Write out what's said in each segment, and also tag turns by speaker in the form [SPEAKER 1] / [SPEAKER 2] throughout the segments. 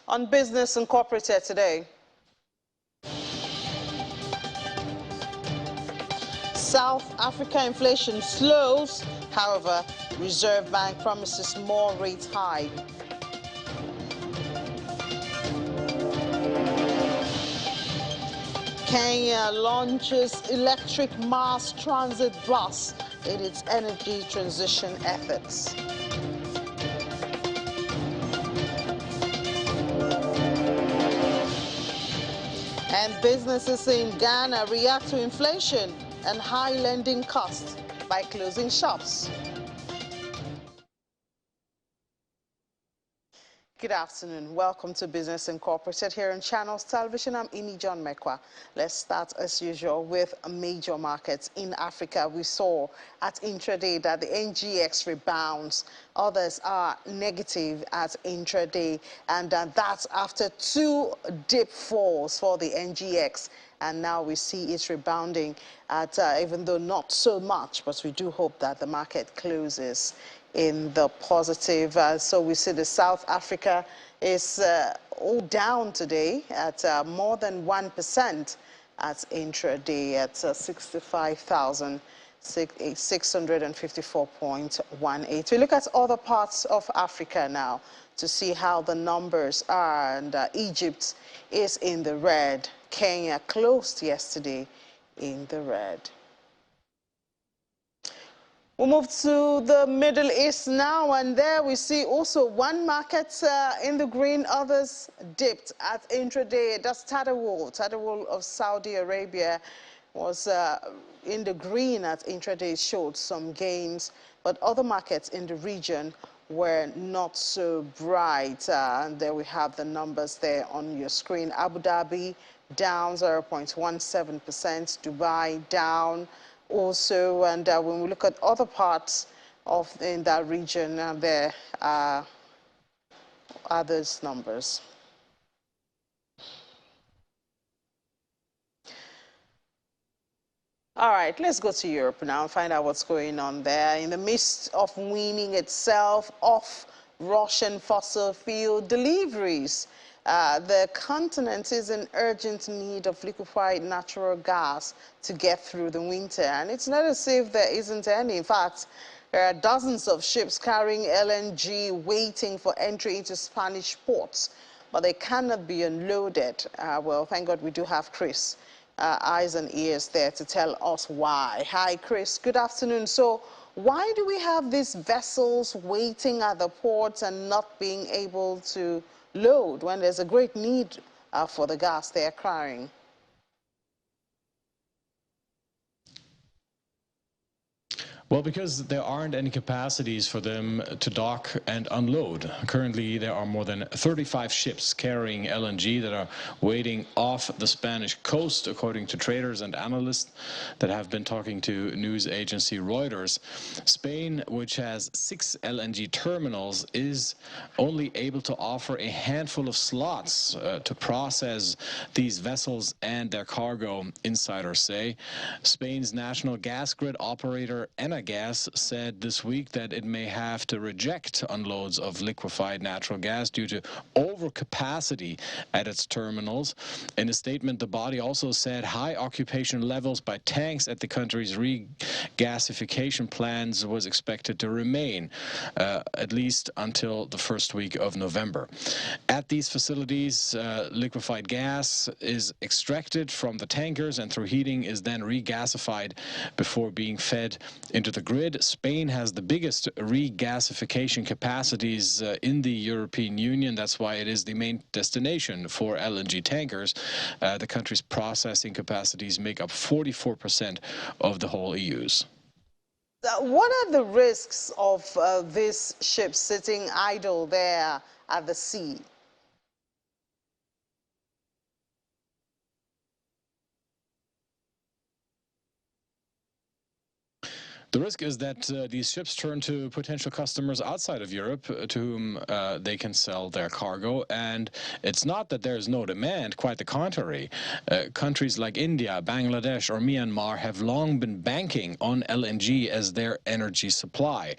[SPEAKER 1] On Business Incorporated today. South Africa inflation slows. However, Reserve Bank promises more rate hike. Kenya launches electric mass transit bus in its energy transition efforts. And businesses in Ghana react to inflation and high lending costs by closing shops. Good afternoon. Welcome to Business Incorporated here on Channels Television. I'm Ini John Mekwa. Let's start as usual with major markets in Africa. We saw at intraday that the NGX rebounds. Others are negative at intraday, and that's after two dip falls for the NGX. And now we see it rebounding at, even though not so much, but we do hope that the market closes in the positive. So we see the South Africa is all down today at more than 1% at intraday at 65,654.18. We look at other parts of Africa now to see how the numbers are. And Egypt is in the red. Kenya closed yesterday in the red. We'll move to the Middle East now, and there we see also one market in the green, others dipped at intraday. That's Tadawul. Tadawul of Saudi Arabia was in the green at intraday, showed some gains, but other markets in the region were not so bright. And there we have the numbers there on your screen. Abu Dhabi down 0.17%, Dubai down also, and when we look at other parts of in that region, there are others numbers. All right, let's go to Europe now and find out what's going on there. In the midst of weaning itself off Russian fossil fuel deliveries, the continent is in urgent need of liquefied natural gas to get through the winter. And it's not as if there isn't any. In fact, there are dozens of ships carrying LNG waiting for entry into Spanish ports, but they cannot be unloaded. Well, thank God we do have Chris, eyes and ears there to tell us why. Hi, Chris. Good afternoon. So why do we have these vessels waiting at the ports and not being able to load when there's a great need for the gas they're carrying?
[SPEAKER 2] Well, because there aren't any capacities for them to dock and unload. Currently, there are more than 35 ships carrying LNG that are waiting off the Spanish coast, according to traders and analysts that have been talking to news agency Reuters. Spain, which has 6 LNG terminals, is only able to offer a handful of slots to process these vessels and their cargo, insiders say. Spain's national gas grid operator Gas said this week that it may have to reject unloads of liquefied natural gas due to overcapacity at its terminals. In a statement, the body also said high occupation levels by tanks at the country's regasification plants was expected to remain, at least until the first week of November. At these facilities, liquefied gas is extracted from the tankers and through heating is then regasified before being fed into the grid. Spain has the biggest regasification capacities in the European Union. That's why it is the main destination for LNG tankers. The country's processing capacities make up 44% of the whole EU's.
[SPEAKER 1] What are the risks of this ship sitting idle there at the sea?
[SPEAKER 2] The risk is that these ships turn to potential customers outside of Europe to whom they can sell their cargo. And it's not that there's no demand, quite the contrary. Countries like India, Bangladesh or Myanmar have long been banking on LNG as their energy supply.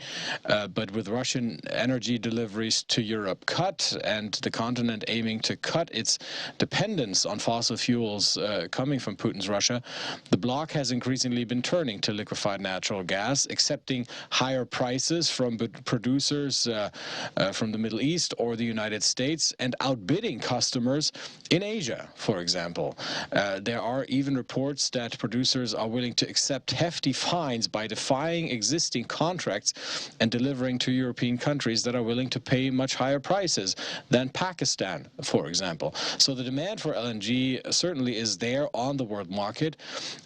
[SPEAKER 2] But with Russian energy deliveries to Europe cut and the continent aiming to cut its dependence on fossil fuels coming from Putin's Russia, the bloc has increasingly been turning to liquefied natural gas, accepting higher prices from producers from the Middle East or the United States, and outbidding customers in Asia, for example. There are even reports that producers are willing to accept hefty fines by defying existing contracts and delivering to European countries that are willing to pay much higher prices than Pakistan, for example. So the demand for LNG certainly is there on the world market,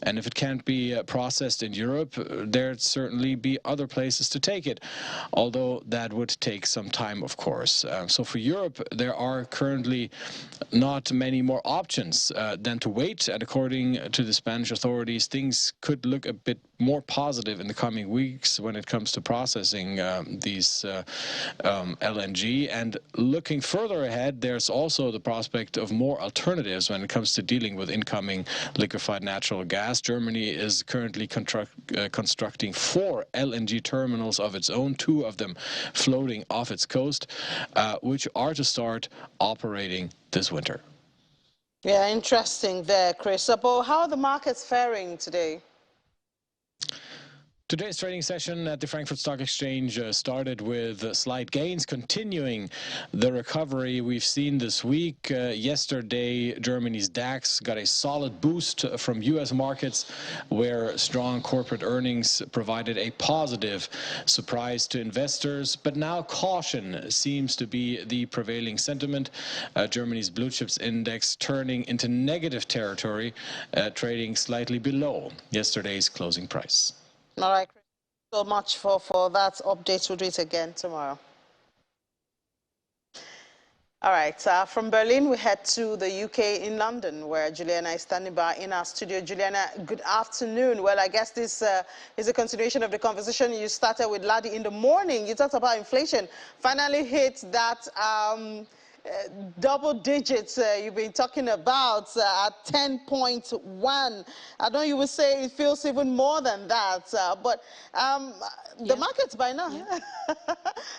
[SPEAKER 2] and if it can't be processed in Europe, there'd certainly be other places to take it, although that would take some time, of course. So for Europe, there are currently not many more options than to wait, and according to the Spanish authorities, things could look a bit more positive in the coming weeks when it comes to processing these LNG. And looking further ahead, there's also the prospect of more alternatives when it comes to dealing with incoming liquefied natural gas. Germany is currently constructing 4 LNG terminals of its own, 2 of them floating off its coast, which are to start operating this winter.
[SPEAKER 1] Yeah, interesting there, Chris. But how are the markets faring today?
[SPEAKER 2] Today's trading session at the Frankfurt Stock Exchange started with slight gains, continuing the recovery we've seen this week. Yesterday, Germany's DAX got a solid boost from U.S. markets, where strong corporate earnings provided a positive surprise to investors. But now caution seems to be the prevailing sentiment. Germany's blue chips index turning into negative territory, trading slightly below yesterday's closing price.
[SPEAKER 1] All right, Chris, so much for that update. We'll do it again tomorrow. All right, from Berlin, we head to the UK in London, where Juliana is standing by in our studio. Juliana, good afternoon. Well, I guess this is a continuation of the conversation you started with Ladi in the morning. You talked about inflation finally hit that double digits you've been talking about at 10.1. I know you would say it feels even more than that, but the markets by now,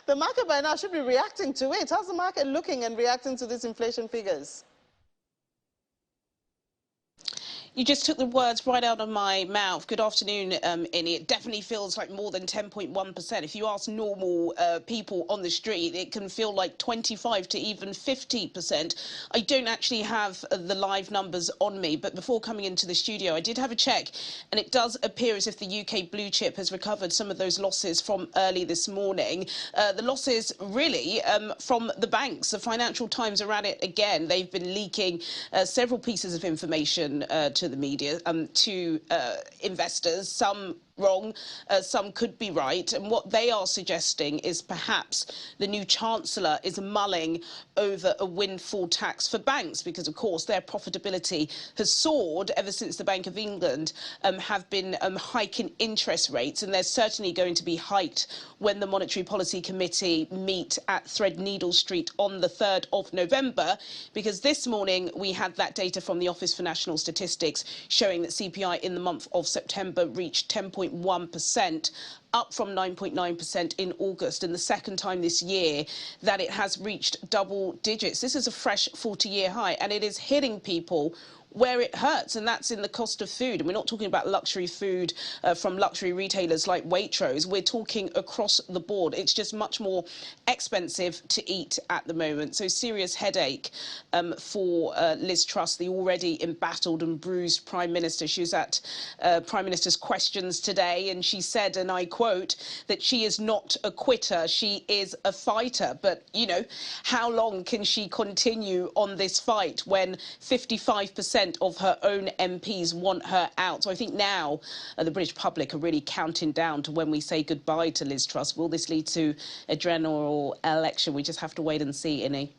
[SPEAKER 1] the market by now should be reacting to it. How's the market looking and reacting to these inflation figures?
[SPEAKER 3] You just took the words right out of my mouth. Good afternoon, Innie. It definitely feels like more than 10.1%. If you ask normal people on the street, it can feel like 25 to even 50%. I don't actually have the live numbers on me, but before coming into the studio, I did have a check, and it does appear as if the UK blue chip has recovered some of those losses from early this morning. The losses really from the banks. The Financial Times are at it again. They've been leaking several pieces of information to the media, to investors, some wrong, some could be right, and what they are suggesting is perhaps the new Chancellor is mulling over a windfall tax for banks, because of course their profitability has soared ever since the Bank of England have been hiking interest rates, and they're certainly going to be hiked when the Monetary Policy Committee meet at Threadneedle Street on the 3rd of November, because this morning we had that data from the Office for National Statistics showing that CPI in the month of September reached 10.1%, up from 9.9% in August, and the second time this year that it has reached double digits. This is a fresh 40-year high, and it is hitting people where it hurts, and that's in the cost of food. And we're not talking about luxury food from luxury retailers like Waitrose. We're talking across the board. It's just much more expensive to eat at the moment. So serious headache for Liz Truss, the already embattled and bruised Prime Minister. She was at Prime Minister's Questions today, and she said, and I quote, that she is not a quitter, she is a fighter. But, you know, how long can she continue on this fight when 55% of her own MPs want her out? So I think now the British public are really counting down to when we say goodbye to Liz Truss. Will this lead to a general election? We just have to wait and see, Innie.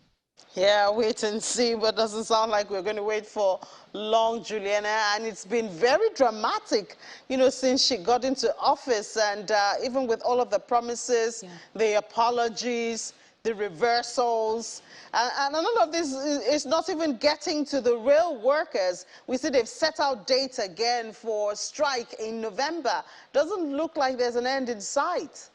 [SPEAKER 1] Yeah, wait and see, but doesn't sound like we're going to wait for long, Juliana. And it's been very dramatic, you know, since she got into office. And even with all of the promises, the apologies, the reversals, and all of this is not even getting to the real workers. We see they've set out dates again for strike in November. Doesn't look like there's an end in sight.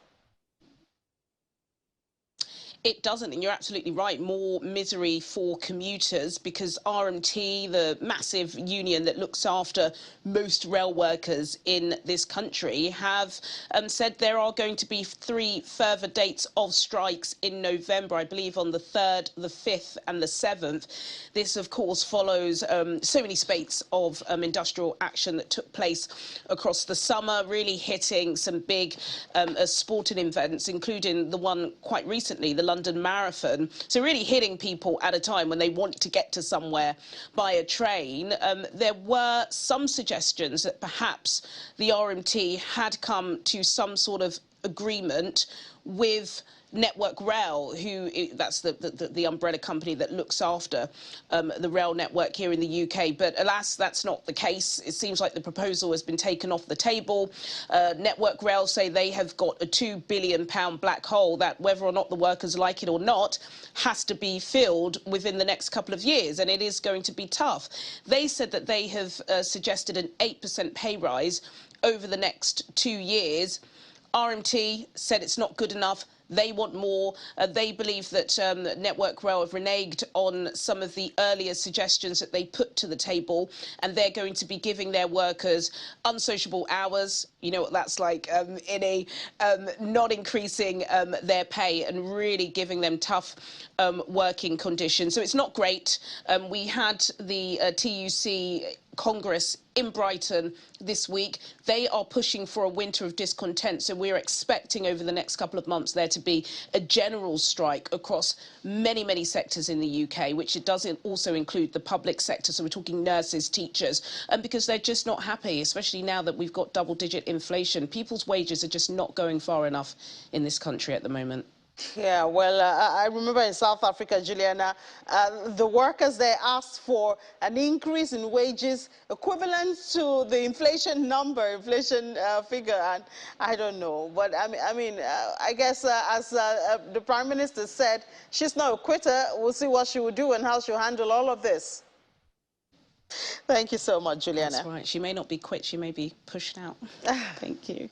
[SPEAKER 3] It doesn't, and you're absolutely right. More misery for commuters because RMT, the massive union that looks after most rail workers in this country, have said there are going to be 3 further dates of strikes in November, I believe on the 3rd, the 5th and the 7th. This, of course, follows so many spates of industrial action that took place across the summer, really hitting some big sporting events, including the one quite recently, the London Marathon. So really hitting people at a time when they want to get to somewhere by a train. There were some suggestions that perhaps the RMT had come to some sort of agreement with Network Rail, who that's the umbrella company that looks after the rail network here in the UK. But alas, that's not the case. It seems like the proposal has been taken off the table. Network Rail say they have got a £2 billion black hole that, whether or not the workers like it or not, has to be filled within the next couple of years, and it is going to be tough. They said that they have suggested an 8% pay rise over the next 2 years. RMT said it's not good enough. They want more. They believe that Network Rail have reneged on some of the earlier suggestions that they put to the table, and they're going to be giving their workers unsociable hours. You know what that's like, in a not increasing their pay and really giving them tough working conditions. So it's not great. We had the TUC Congress in Brighton this week. They are pushing for a winter of discontent, so we're expecting over the next couple of months there to be a general strike across many sectors in the UK, which it doesn't also include the public sector, so we're talking nurses, teachers, and because they're just not happy, especially now that we've got double-digit inflation. People's wages are just not going far enough in this country at the moment.
[SPEAKER 1] Yeah, well, I remember in South Africa, Juliana, the workers there asked for an increase in wages equivalent to the inflation figure, and I don't know. But I guess as the Prime Minister said, she's not a quitter. We'll see what she will do and how she'll handle all of this. Thank you so much, Juliana.
[SPEAKER 3] That's right. She may not be quit. She may be pushed out. Thank you.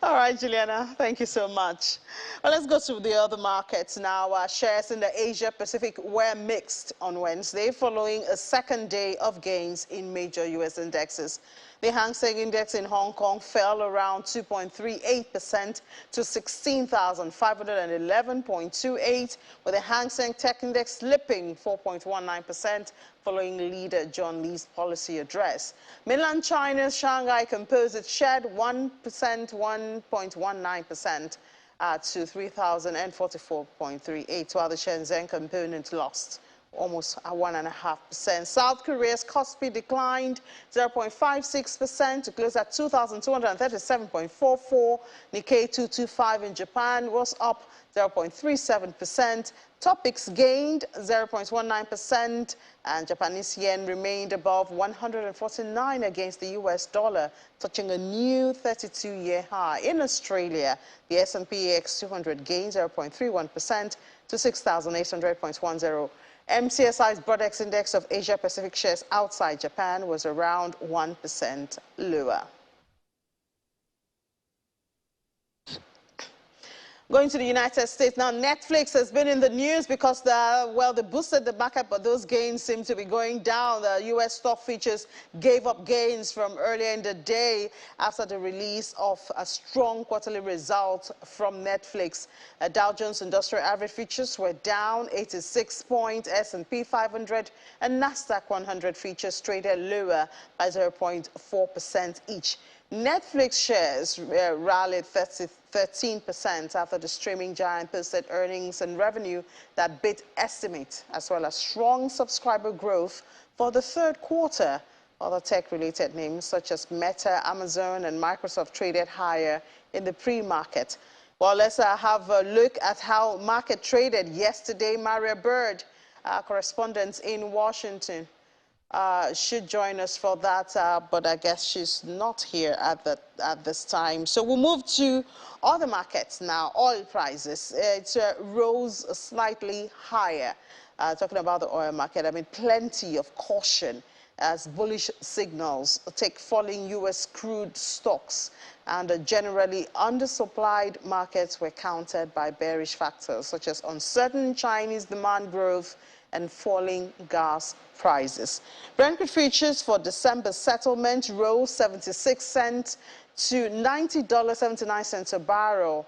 [SPEAKER 1] All right, Juliana, thank you so much. Well, let's go to the other markets now. Shares in the Asia-Pacific were mixed on Wednesday following a second day of gains in major U.S. indexes. The Hang Seng Index in Hong Kong fell around 2.38% to 16,511.28, with the Hang Seng Tech Index slipping 4.19%. Following leader John Lee's policy address. Mainland China's Shanghai Composite shed 1.19% to 3,044.38, while the Shenzhen component lost almost 1.5%. South Korea's Kospi declined 0.56% to close at 2,237.44. Nikkei 225 in Japan was up 0.37%. Topics gained 0.19%, and Japanese yen remained above 149 against the US dollar, touching a new 32-year high. In Australia, the S&P AX 200 gained 0.31% to 6,800.10. MCSI's Broadex Index of Asia-Pacific shares outside Japan was around 1% lower. Going to the United States now, Netflix has been in the news because they boosted the market, but those gains seem to be going down. The U.S. stock futures gave up gains from earlier in the day after the release of a strong quarterly result from Netflix. Dow Jones Industrial Average futures were down 86 points. S&P 500 and Nasdaq 100 futures traded lower by 0.4% each. Netflix shares rallied 13% after the streaming giant posted earnings and revenue that beat estimates, as well as strong subscriber growth for the third quarter. Other tech-related names such as Meta, Amazon, and Microsoft traded higher in the pre-market. Well, let's have a look at how market traded yesterday. Maria Bird our correspondent in Washington, should join us for that, but I guess she's not here at this time. So we'll move to other markets now. Oil prices, it rose slightly higher. Talking about the oil market, I mean, plenty of caution as bullish signals take falling U.S. crude stocks, and generally undersupplied markets were countered by bearish factors such as uncertain Chinese demand growth and falling gas prices. Brent crude futures for December settlement rose 76 cents to $90.79 a barrel.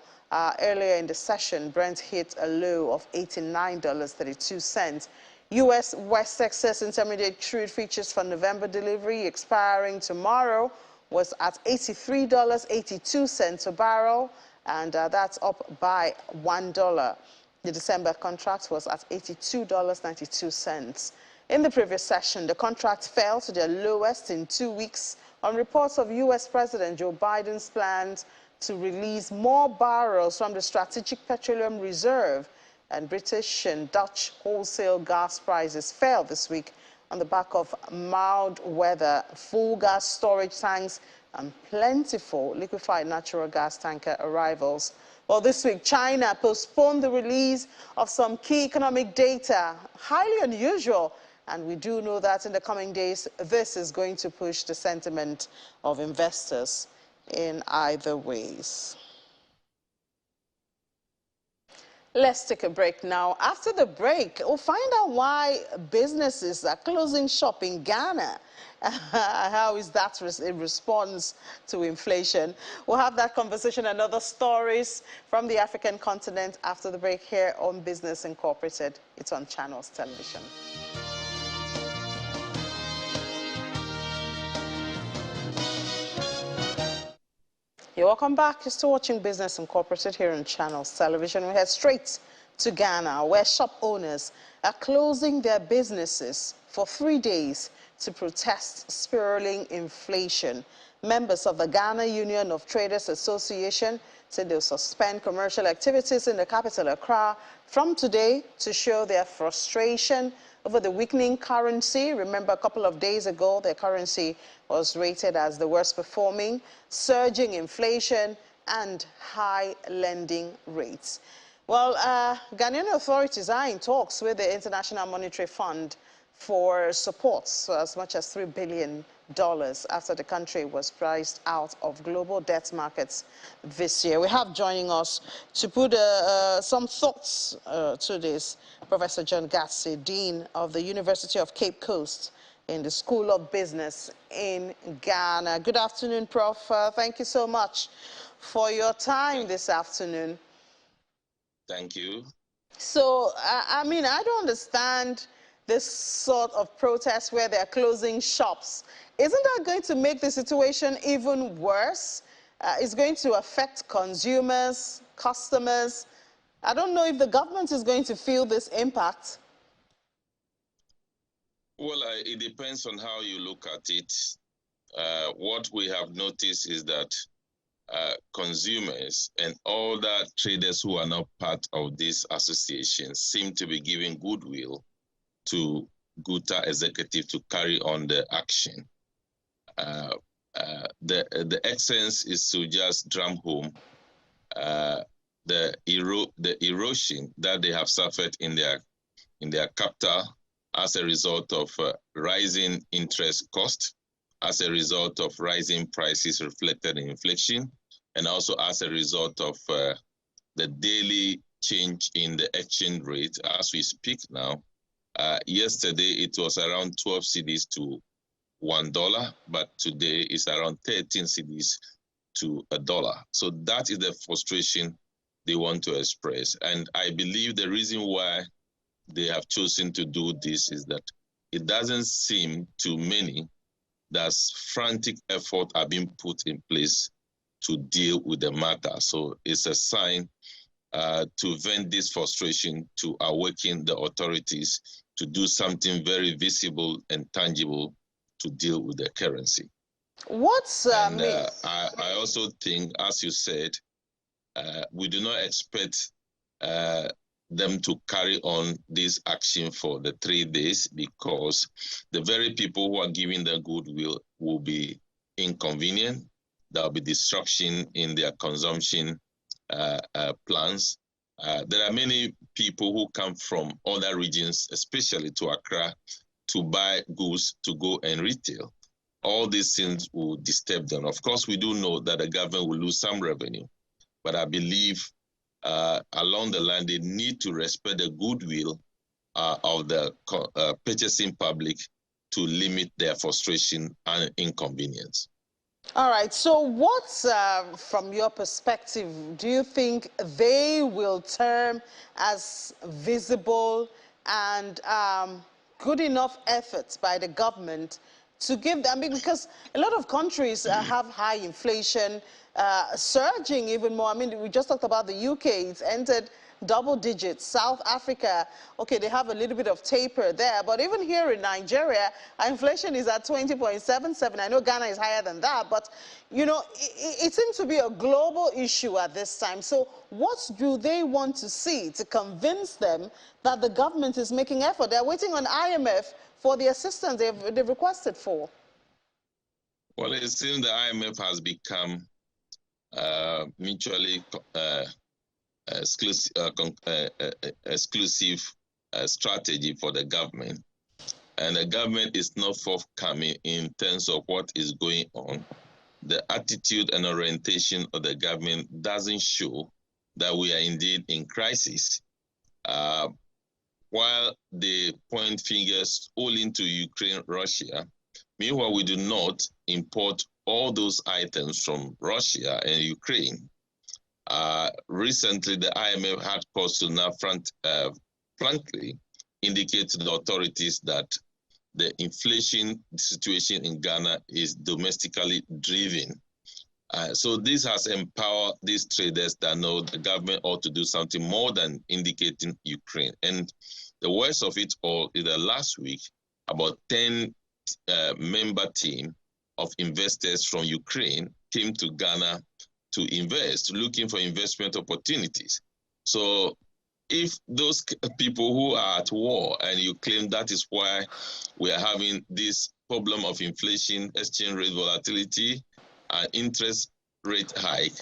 [SPEAKER 1] Earlier in the session, Brent hit a low of $89.32. U.S. West Texas Intermediate crude futures for November delivery expiring tomorrow was at $83.82 a barrel, and that's up by $1. The December contract was at $82.92. In the previous session, the contract fell to their lowest in 2 weeks on reports of U.S. President Joe Biden's plans to release more barrels from the Strategic Petroleum Reserve, and British and Dutch wholesale gas prices fell this week on the back of mild weather, full gas storage tanks, and plentiful liquefied natural gas tanker arrivals. Well, this week, China postponed the release of some key economic data, highly unusual, and we do know that in the coming days, this is going to push the sentiment of investors in either ways. Let's take a break now. After the break, we'll find out why businesses are closing shop in Ghana. How is that in response to inflation? We'll have that conversation and other stories from the African continent after the break here on Business Incorporated. It's on Channels Television. You're welcome back. You're still watching Business Incorporated here on Channels Television. We head straight to Ghana, where shop owners are closing their businesses for 3 days to protest spiraling inflation. Members of the Ghana Union of Traders Association said they'll suspend commercial activities in the capital, Accra, from today to show their frustration over the weakening currency. Remember, a couple of days ago, the currency was rated as the worst performing, surging inflation, and high lending rates. Well, Ghanaian authorities are in talks with the International Monetary Fund for support, so as much as $3 billion after the country was priced out of global debt markets this year. We have joining us to put some thoughts to this, Professor John Gatsi, Dean of the University of Cape Coast in the School of Business in Ghana. Good afternoon, Prof. Thank you so much for your time this afternoon.
[SPEAKER 4] Thank you.
[SPEAKER 1] So, I mean, I don't understand this sort of protest where they're closing shops. Isn't that going to make the situation even worse? It's going to affect consumers, customers. I don't know if the government is going to feel this impact.
[SPEAKER 4] Well, it depends on how you look at it. What we have noticed is that consumers and all the traders who are not part of this association seem to be giving goodwill to Guta executive to carry on the action. The essence is to just drum home the erosion that they have suffered in their capital as a result of rising interest cost, as a result of rising prices reflected in inflation, and also as a result of the daily change in the exchange rate as we speak now. Yesterday, it was around 12 cedis to $1, but today it's around 13 cedis to $1. So that is the frustration they want to express. And I believe the reason why they have chosen to do this is that it doesn't seem to many that frantic efforts are being put in place to deal with the matter. So it's a sign to vent this frustration, to awaken the authorities to do something very visible and tangible to deal with the currency.
[SPEAKER 1] What's
[SPEAKER 4] I also think, as you said, we do not expect them to carry on this action for the 3 days, because the very people who are giving the goodwill will be inconvenient. There will be disruption in their consumption plans. There are many people who come from other regions, especially to Accra, to buy goods to go and retail. All these things will disturb them. Of course, we do know that the government will lose some revenue, but I believe along the line, they need to respect the goodwill of the purchasing public to limit their frustration and inconvenience.
[SPEAKER 1] All right, so what, from your perspective, do you think they will term as visible and good enough efforts by the government to give them, because a lot of countries have high inflation, surging even more. I mean, we just talked about the UK, it's entered double digits. South Africa, okay, they have a little bit of taper there, but even here in Nigeria, our inflation is at 20.77. I know Ghana is higher than that, but you know, it seems to be a global issue at this time. So what do they want to see to convince them that the government is making effort? They're waiting on IMF for the assistance they've requested for.
[SPEAKER 4] Well, it seems the IMF has become mutually exclusive strategy for the government, and the government is not forthcoming in terms of what is going on. The attitude and orientation of the government doesn't show that we are indeed in crisis. While they point fingers only into Ukraine, Russia, meanwhile we do not import all those items from Russia and Ukraine. Recently, the IMF had cause to now frankly indicate to the authorities that the inflation situation in Ghana is domestically driven. So this has empowered these traders that know the government ought to do something more than indicating Ukraine. And the worst of it all is that last week, about 10 member team of investors from Ukraine came to Ghana to invest, looking for investment opportunities. So if those people who are at war and you claim that is why we are having this problem of inflation, exchange rate volatility, and interest rate hike,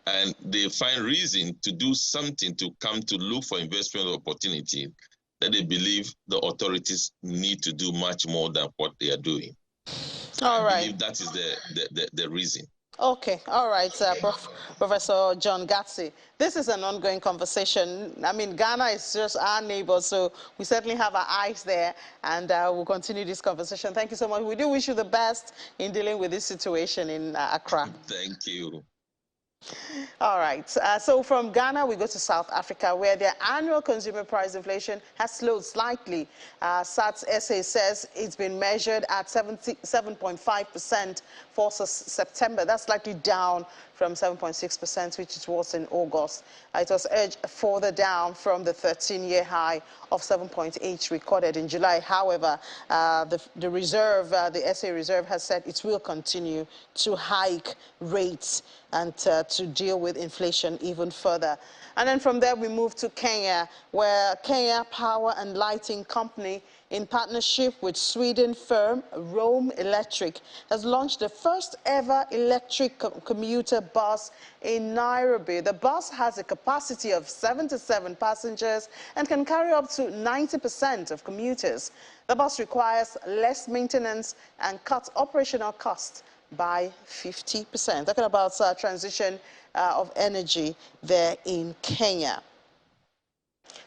[SPEAKER 4] and they find reason to do something to come to look for investment opportunity, that they believe the authorities need to do much more than what they are doing.
[SPEAKER 1] All right.
[SPEAKER 4] I believe that is the reason.
[SPEAKER 1] Okay, all right, Professor John Gatsi. This is an ongoing conversation. I mean, Ghana is just our neighbor, so we certainly have our eyes there, and we'll continue this conversation. Thank you so much. We do wish you the best in dealing with this situation in Accra.
[SPEAKER 4] Thank you.
[SPEAKER 1] All right, so from Ghana, we go to South Africa, where their annual consumer price inflation has slowed slightly. SATS SA says it's been measured at 7.5% for September. That's slightly down from 7.6%, which it was in August. It was edged further down from the 13-year high of 7.8 recorded in July. However, the reserve, the SA Reserve has said it will continue to hike rates and to deal with inflation even further. And then from there, we move to Kenya, where Kenya Power and Lighting Company, in partnership with Sweden firm Rome Electric, has launched the first ever electric commuter bus in Nairobi. The bus has a capacity of 77 passengers and can carry up to 90% of commuters. The bus requires less maintenance and cuts operational costs by 50%. Talking about transition of energy there in Kenya.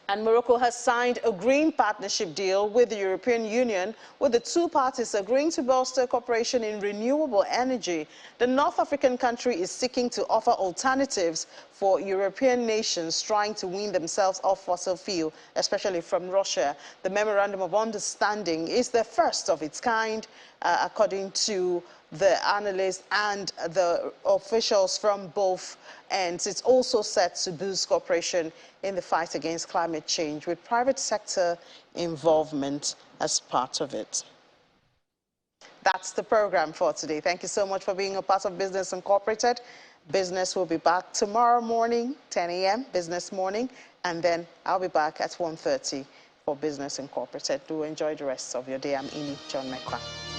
[SPEAKER 1] And Morocco has signed a green partnership deal with the European Union, with the two parties agreeing to bolster cooperation in renewable energy. The North African country is seeking to offer alternatives for European nations trying to wean themselves off fossil fuel, especially from Russia. The Memorandum of Understanding is the first of its kind, according to the analysts and the officials from both ends. It's also set to boost cooperation in the fight against climate change, with private sector involvement as part of it. That's the program for today. Thank you so much for being a part of Business Incorporated. Business will be back tomorrow morning, 10 a.m., Business Morning. And then I'll be back at 1:30 for Business Incorporated. Do enjoy the rest of your day. I'm Ini John Mekwa.